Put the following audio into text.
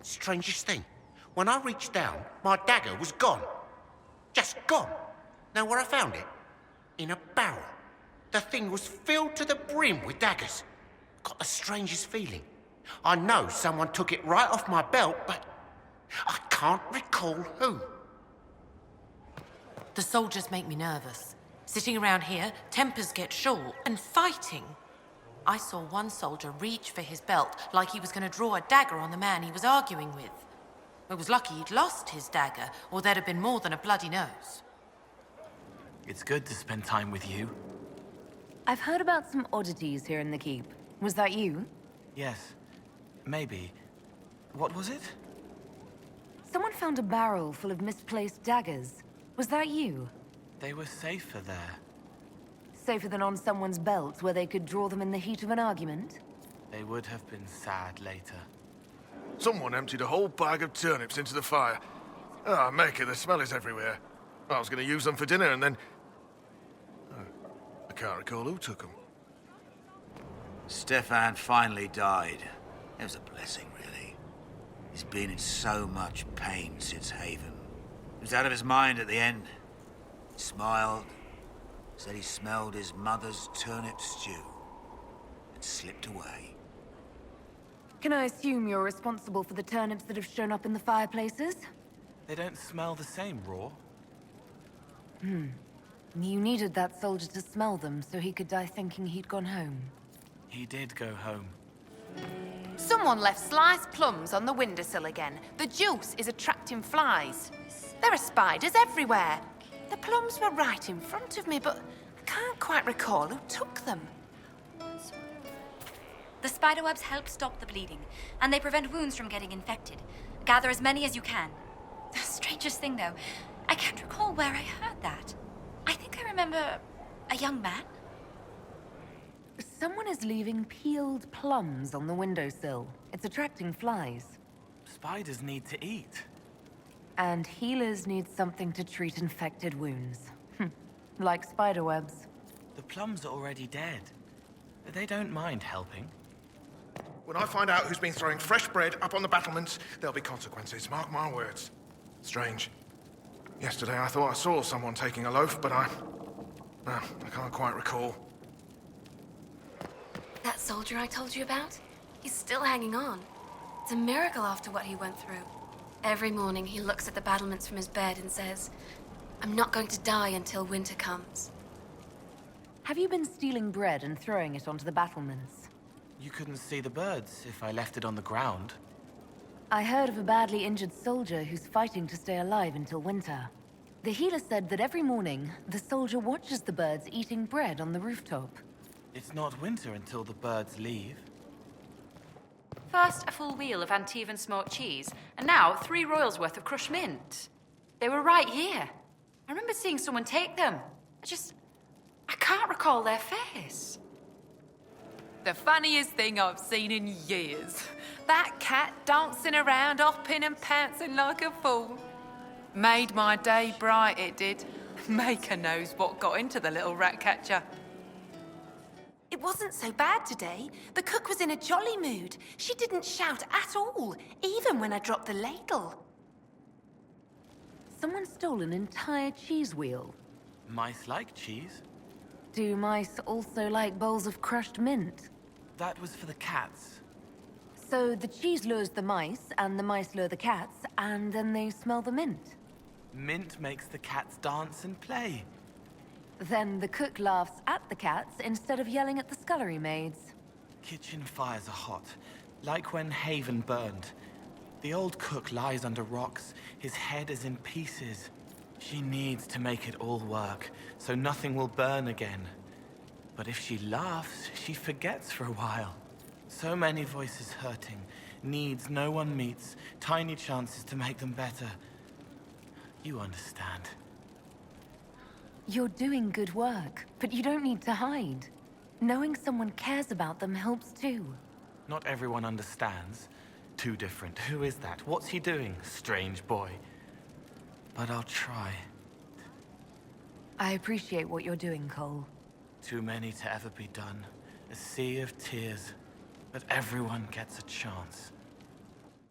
Strangest thing. When I reached down, my dagger was gone. Just gone. Know where I found it? In a barrel. The thing was filled to the brim with daggers. Got the strangest feeling. I know someone took it right off my belt, but I can't recall who. The soldiers make me nervous. Sitting around here, tempers get short, and fighting. I saw one soldier reach for his belt like he was going to draw a dagger on the man he was arguing with. I was lucky he'd lost his dagger, or there'd have been more than a bloody nose. It's good to spend time with you. I've heard about some oddities here in the keep. Was that you? Yes. Maybe. What was it? Someone found a barrel full of misplaced daggers. Was that you? They were safer there. Safer than on someone's belt, where they could draw them in the heat of an argument? They would have been sad later. Someone emptied a whole bag of turnips into the fire. Ah, Maker, the smell is everywhere. I was going to use them for dinner and then... Oh, I can't recall who took them. Stefan finally died. It was a blessing, really. He's been in so much pain since Haven. He was out of his mind at the end. He smiled, said he smelled his mother's turnip stew, and slipped away. Can I assume you're responsible for the turnips that have shown up in the fireplaces? They don't smell the same, raw. You needed that soldier to smell them so he could die thinking he'd gone home. He did go home. Someone left sliced plums on the windowsill again. The juice is attracting flies. There are spiders everywhere. The plums were right in front of me, but I can't quite recall who took them. The spiderwebs help stop the bleeding, and they prevent wounds from getting infected. Gather as many as you can. The strangest thing, though, I can't recall where I heard that. I think I remember a young man. Someone is leaving peeled plums on the windowsill. It's attracting flies. Spiders need to eat. And healers need something to treat infected wounds. Like spiderwebs. The plums are already dead. They don't mind helping. When I find out who's been throwing fresh bread up on the battlements, there'll be consequences, mark my words. Strange. Yesterday I thought I saw someone taking a loaf, but I can't quite recall. That soldier I told you about? He's still hanging on. It's a miracle after what he went through. Every morning he looks at the battlements from his bed and says, "I'm not going to die until winter comes." Have you been stealing bread and throwing it onto the battlements? You couldn't see the birds if I left it on the ground. I heard of a badly injured soldier who's fighting to stay alive until winter. The healer said that every morning, the soldier watches the birds eating bread on the rooftop. It's not winter until the birds leave. First, a full wheel of Antivan smoked cheese, and now 3 royals worth of crushed mint. They were right here. I remember seeing someone take them. I can't recall their face. The funniest thing I've seen in years. That cat dancing around, hopping and pouncing like a fool. Made my day bright, it did. Maker knows what got into the little rat catcher. It wasn't so bad today. The cook was in a jolly mood. She didn't shout at all, even when I dropped the ladle. Someone stole an entire cheese wheel. Mice like cheese. Do mice also like bowls of crushed mint? That was for the cats. So the cheese lures the mice, and the mice lure the cats, and then they smell the mint. Mint makes the cats dance and play. Then the cook laughs at the cats instead of yelling at the scullery maids. Kitchen fires are hot, like when Haven burned. The old cook lies under rocks, his head is in pieces. She needs to make it all work, so nothing will burn again. But if she laughs, she forgets for a while. So many voices hurting, needs no one meets, tiny chances to make them better. You understand. You're doing good work, but you don't need to hide. Knowing someone cares about them helps too. Not everyone understands. Too different. Who is that? What's he doing? Strange boy. But I'll try. I appreciate what you're doing, Cole. Too many to ever be done. A sea of tears. But everyone gets a chance.